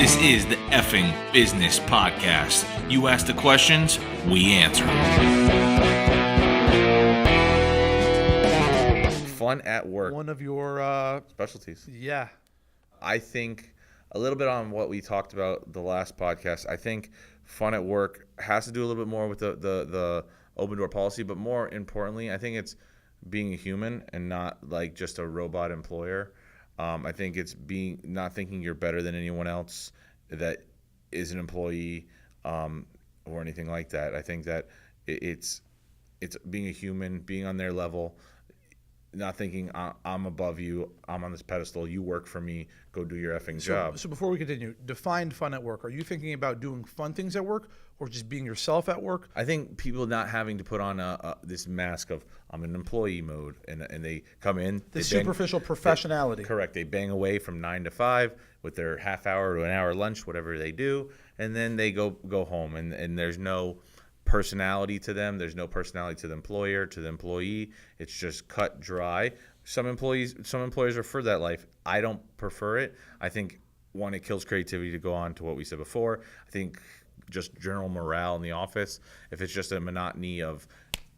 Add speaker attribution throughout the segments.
Speaker 1: This is the Effing Business Podcast. You ask the questions, we answer.
Speaker 2: Fun at work.
Speaker 3: One of your
Speaker 2: Specialties.
Speaker 3: yeah.
Speaker 2: I think a little bit on what we talked about the last podcast. I think fun at work has to do a little bit more with the open door policy, but more importantly, I think it's being a human and not like just a robot employer. I think it's not thinking you're better than anyone else that is an employee or anything like that. I think that it's being a human, being on their level, not thinking I'm above you, I'm on this pedestal, you work for me, go do your effing job.
Speaker 3: So before we continue, define fun at work. Are you thinking about doing fun things at work or just being yourself at work?
Speaker 2: I think people not having to put on this mask of I'm in employee mode and they come in.
Speaker 3: The superficial professionality.
Speaker 2: Correct. They bang away from 9 to 5 with their half hour to an hour lunch, whatever they do, and then they go home and there's no personality to them. There's no personality to the employer, to the employee. It's just cut dry. Some employers prefer that life. I don't prefer it. I think, one, it kills creativity, to go on to what we said before. I think just general morale in the office, if it's just a monotony of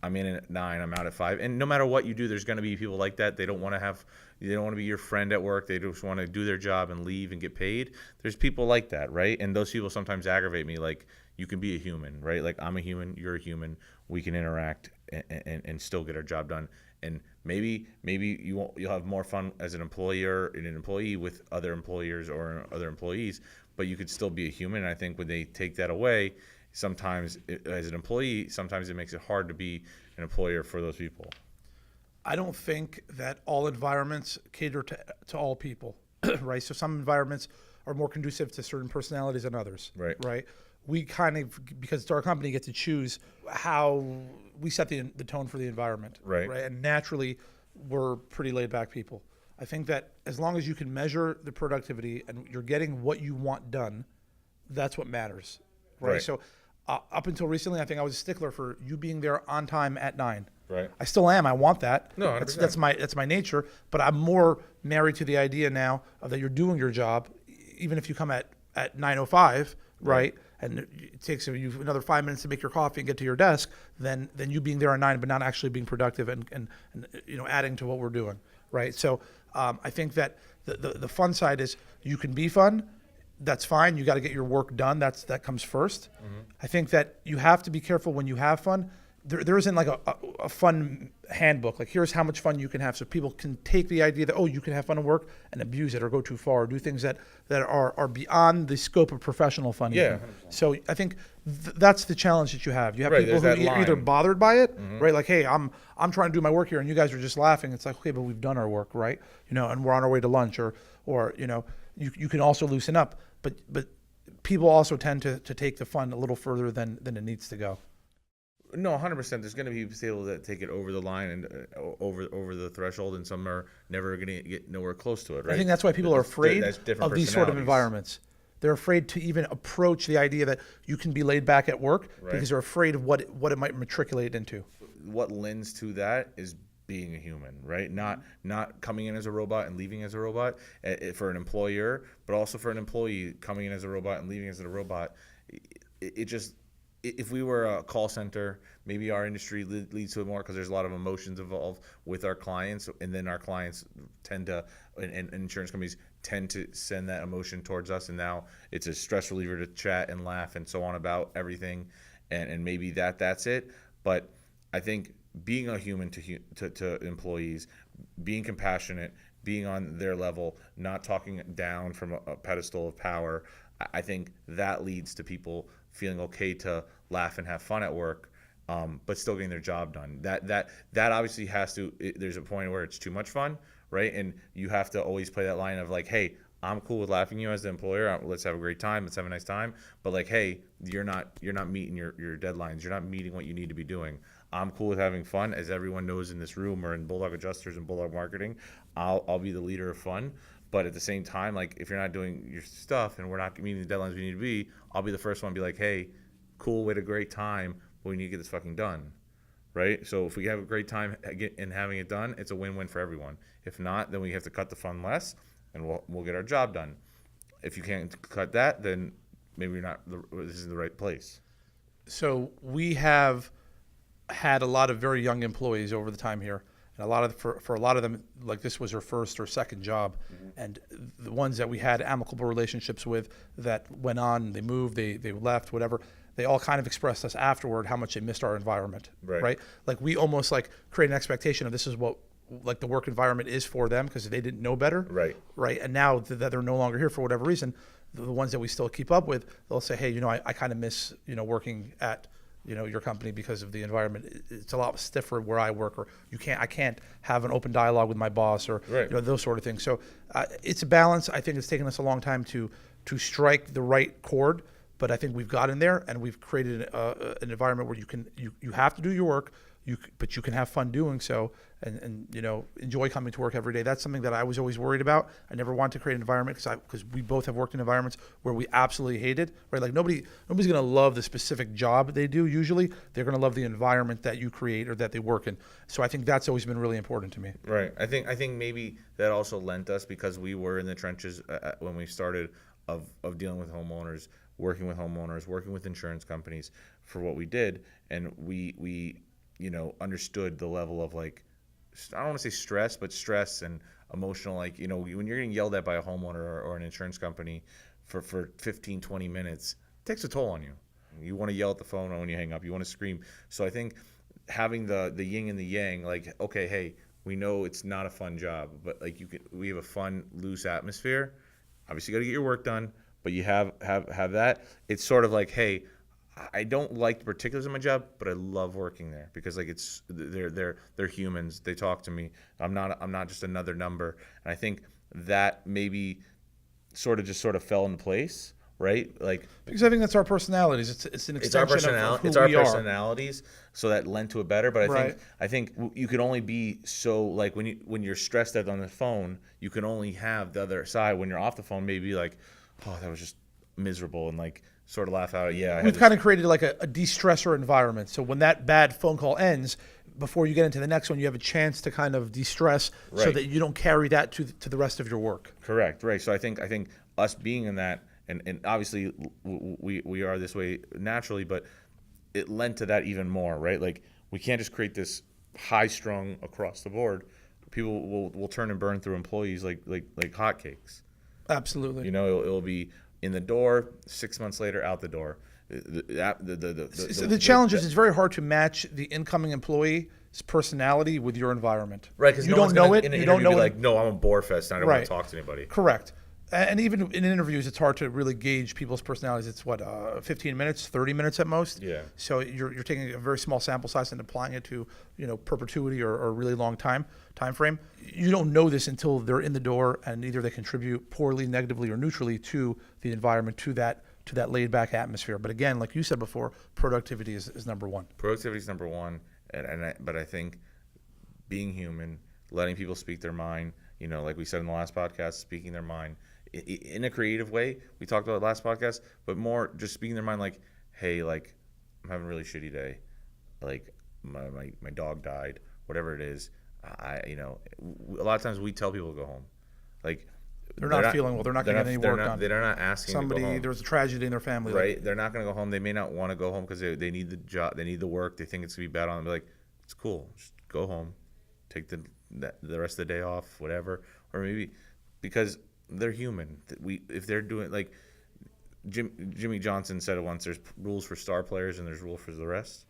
Speaker 2: I'm in at 9, I'm out at 5, and no matter what you do, there's going to be people like that. They don't want to be your friend at work. They just want to do their job and leave and get paid. There's people like that, right? And those people sometimes aggravate me. Like, you can be a human, right? Like, I'm a human, you're a human. We can interact and still get our job done. And maybe you'll have more fun as an employer and an employee with other employers or other employees, but you could still be a human. And I think when they take that away, sometimes as an employee, sometimes it makes it hard to be an employer for those people.
Speaker 3: I don't think that all environments cater to all people, right? So some environments are more conducive to certain personalities than others, right? We kind of, because it's our company, get to choose how we set the tone for the environment, right? And naturally, we're pretty laid back people. I think that as long as you can measure the productivity and you're getting what you want done, that's what matters, right? So up until recently, I think I was a stickler for you being there on time at 9.
Speaker 2: Right.
Speaker 3: I still am. I want that.
Speaker 2: No, 100%.
Speaker 3: That's my nature. But I'm more married to the idea now of that you're doing your job, even if you come at 9:05, right? And it takes you another 5 minutes to make your coffee and get to your desk, than you being there at 9 but not actually being productive and adding to what we're doing, right? So I think that the fun side is you can be fun. That's fine. You got to get your work done. That comes first. Mm-hmm. I think that you have to be careful when you have fun. There isn't like a fun handbook. Like, here's how much fun you can have, so people can take the idea that, you can have fun at work and abuse it or go too far or do things that are beyond the scope of professional fun.
Speaker 2: Yeah.
Speaker 3: Even. So I think that's the challenge that you have. You have people who are either bothered by it, mm-hmm. right? Like, hey, I'm trying to do my work here and you guys are just laughing. It's like, okay, but we've done our work, right? And we're on our way to lunch, or you can also loosen up. But people also tend to take the fun a little further than it needs to go.
Speaker 2: No, 100%. There's going to be people that take it over the line and over the threshold, and some are never going to get nowhere close to it, right?
Speaker 3: I think that's why people are afraid of these sort of environments. They're afraid to even approach the idea that you can be laid back at work, because they're afraid of what it might matriculate into. What
Speaker 2: lends to that is being a human, right? Not coming in as a robot and leaving as a robot for an employer, but also for an employee coming in as a robot and leaving as a robot. It just, if we were a call center, maybe our industry leads to it more because there's a lot of emotions involved with our clients, and then our clients tend to, and insurance companies tend to send that emotion towards us, and now it's a stress reliever to chat and laugh and so on about everything, and maybe that's it. But I think being a human to employees, being compassionate, being on their level, not talking down from a pedestal of power, I think that leads to people feeling okay to laugh and have fun at work, but still getting their job done. That obviously has to. There's a point where it's too much fun, right? And you have to always play that line of like, hey, I'm cool with laughing at you as the employer. Let's have a great time. Let's have a nice time. But like, hey, you're not meeting your deadlines. You're not meeting what you need to be doing. I'm cool with having fun, as everyone knows in this room or in Bulldog Adjusters and Bulldog Marketing. I'll be the leader of fun. But at the same time, like, if you're not doing your stuff and we're not meeting the deadlines we need to be, I'll be the first one to be like, hey, cool, we had a great time, but we need to get this fucking done, right? So if we have a great time and having it done, it's a win-win for everyone. If not, then we have to cut the fun less, and we'll get our job done. if you can't cut that, then maybe you're not. This is the right place.
Speaker 3: So we have had a lot of very young employees over the time here, and a lot of for a lot of them, like this was their first or second job, and the ones that we had amicable relationships with that went on, they moved, they left, whatever. They all kind of expressed us afterward how much they missed our environment, right? Like we almost like create an expectation of this is what like the work environment is for them because they didn't know better, right? And now that they're no longer here for whatever reason, the ones that we still keep up with, they'll say, hey, I kind of miss, working at, your company because of the environment. It's a lot stiffer where I work, or I can't have an open dialogue with my boss, or those sort of things. So it's a balance. I think it's taken us a long time to strike the right chord, but I think we've gotten there, and we've created an environment where you have to do your work, but you can have fun doing so, and enjoy coming to work every day. That's something that I was always worried about. I never wanted to create an environment because we both have worked in environments where we absolutely hated, right? Like nobody's going to love the specific job they do. Usually they're going to love the environment that you create or that they work in. So I think that's always been really important to me.
Speaker 2: Right. I think maybe that also lent us, because we were in the trenches when we started of dealing with homeowners, working with insurance companies for what we did, and we understood the level of, like, I don't want to say stress, but stress and emotional, like, when you're getting yelled at by a homeowner or an insurance company for 15, 20 minutes, it takes a toll on you. You want to yell at the phone when you hang up. You want to scream. So I think having the yin and the yang, like, okay, hey, we know it's not a fun job, but like we have a fun, loose atmosphere. Obviously, you got to get your work done, but you have that. It's sort of like, hey, I don't like the particulars of my job, but I love working there because like they're humans. They talk to me. I'm not just another number. And I think that maybe sort of fell into place, right? Like, because
Speaker 3: I think that's our personalities. It's an extension of who we are.
Speaker 2: Personalities. So that lent to it better. But I think you can only be so, like, when you're stressed out on the phone, you can only have the other side. When you're off the phone, maybe like, oh, that was just miserable, and like sort of laugh out. Yeah,
Speaker 3: we've kind of created like a de-stressor environment. So when that bad phone call ends, before you get into the next one, you have a chance to kind of de-stress, so that you don't carry that to the rest of your work.
Speaker 2: Correct. Right. So I think us being in that, and obviously we are this way naturally, but it lent to that even more. Right. Like, we can't just create this high strung across the board. People will turn and burn through employees like hotcakes.
Speaker 3: Absolutely.
Speaker 2: It'll be in the door, 6 months later, out the door.
Speaker 3: The challenge is it's very hard to match the incoming employee's personality with your environment.
Speaker 2: Right, because
Speaker 3: you don't know it. You don't know
Speaker 2: like, no, I'm a bore fest. I don't want to talk to anybody.
Speaker 3: Correct. And even in interviews, it's hard to really gauge people's personalities. It's 15 minutes, 30 minutes at most.
Speaker 2: Yeah.
Speaker 3: So you're taking a very small sample size and applying it to perpetuity or a really long time frame. You don't know this until they're in the door, and either they contribute poorly, negatively, or neutrally to the environment, to that laid back atmosphere. But again, like you said before, productivity is number one.
Speaker 2: Productivity is number one, but I think being human, letting people speak their mind. Like we said in the last podcast, speaking their mind in a creative way. We talked about it last podcast, but more just speaking their mind, like, hey, like, I'm having a really shitty day, like my dog died, whatever it is. A lot of times we tell people to go home, like
Speaker 3: they're not feeling well, they're not getting any work done.
Speaker 2: They're not asking
Speaker 3: somebody
Speaker 2: to go home.
Speaker 3: There was a tragedy in their family,
Speaker 2: right? They're not going to go home. They may not want to go home because they need the job, they need the work, they think it's going to be bad on them. Be like, it's cool, just go home, take the rest of the day off, whatever. Or maybe because they're human. If they're doing, like, Jimmy Johnson said it once, there's rules for star players and there's rules for the rest,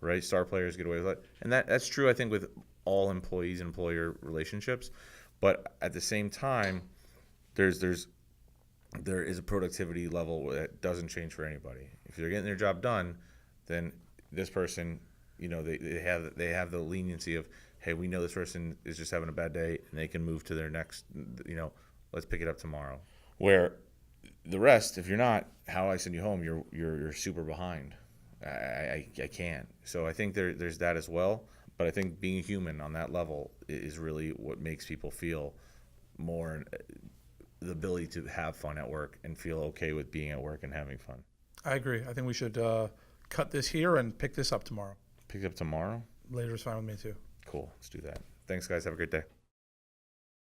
Speaker 2: right? Star players get away with it. And that's true, I think, with all employees and employer relationships. But at the same time, there is a productivity level that doesn't change for anybody. If they're getting their job done, then this person, they have the leniency of, hey, we know this person is just having a bad day, and they can move to their next, let's pick it up tomorrow. Where the rest, if you're not, how I send you home, you're super behind. I can't. So I think there's that as well. But I think being human on that level is really what makes people feel more the ability to have fun at work and feel okay with being at work and having fun.
Speaker 3: I agree. I think we should cut this here and pick this up tomorrow.
Speaker 2: Pick it up tomorrow?
Speaker 3: Later is fine with me too.
Speaker 2: Cool. Let's do that. Thanks, guys. Have a great day.